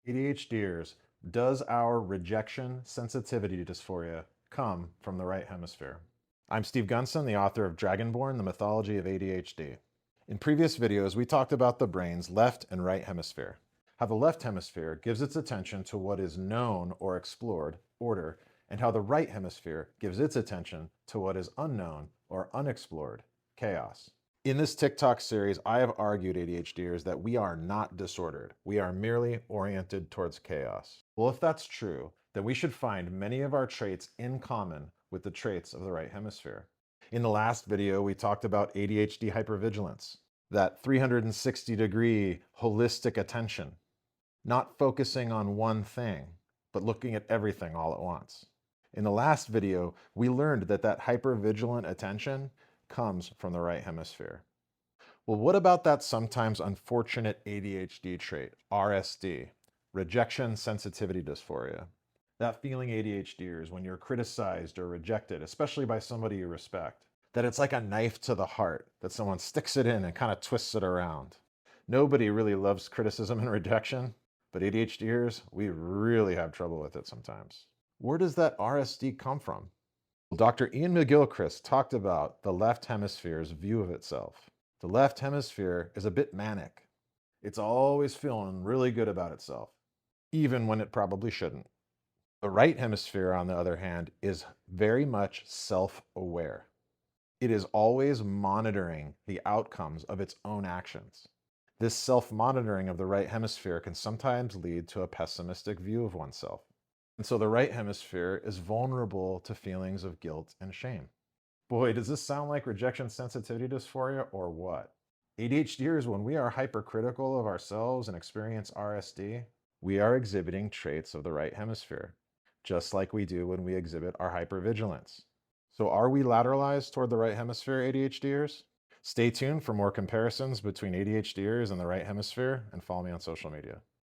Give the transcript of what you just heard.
ADHDers, does our rejection sensitivity dysphoria come from the right hemisphere? I'm Steve Gunson, the author of Dragonborn, The Mythology of ADHD. In previous videos, we talked about the brain's left and right hemisphere, how the left hemisphere gives its attention to what is known or explored, order, and how the right hemisphere gives its attention to what is unknown or unexplored, chaos. In this TikTok series, I have argued, ADHDers, that we are not disordered. We are merely oriented towards chaos. Well, if that's true, then we should find many of our traits in common with the traits of the right hemisphere. In the last video, we talked about ADHD hypervigilance, that 360-degree holistic attention, not focusing on one thing, but looking at everything all at once. In the last video, we learned that hypervigilant attention comes from the right hemisphere. Well, what about that sometimes unfortunate ADHD trait, RSD, rejection sensitivity dysphoria? That feeling, ADHDers, when you're criticized or rejected, especially by somebody you respect, that it's like a knife to the heart, that someone sticks it in and kind of twists it around. Nobody really loves criticism and rejection, but ADHDers, we really have trouble with it sometimes. Where does that RSD come from? Well, Dr. Ian McGilchrist talked about the left hemisphere's view of itself. The left hemisphere is a bit manic. It's always feeling really good about itself, even when it probably shouldn't. The right hemisphere, on the other hand, is very much self-aware. It is always monitoring the outcomes of its own actions. This self-monitoring of the right hemisphere can sometimes lead to a pessimistic view of oneself. And so the right hemisphere is vulnerable to feelings of guilt and shame. Boy, does this sound like rejection sensitivity dysphoria or what? ADHDers, when we are hypercritical of ourselves and experience RSD, we are exhibiting traits of the right hemisphere, just like we do when we exhibit our hypervigilance. So are we lateralized toward the right hemisphere, ADHDers? Stay tuned for more comparisons between ADHDers and the right hemisphere, and follow me on social media.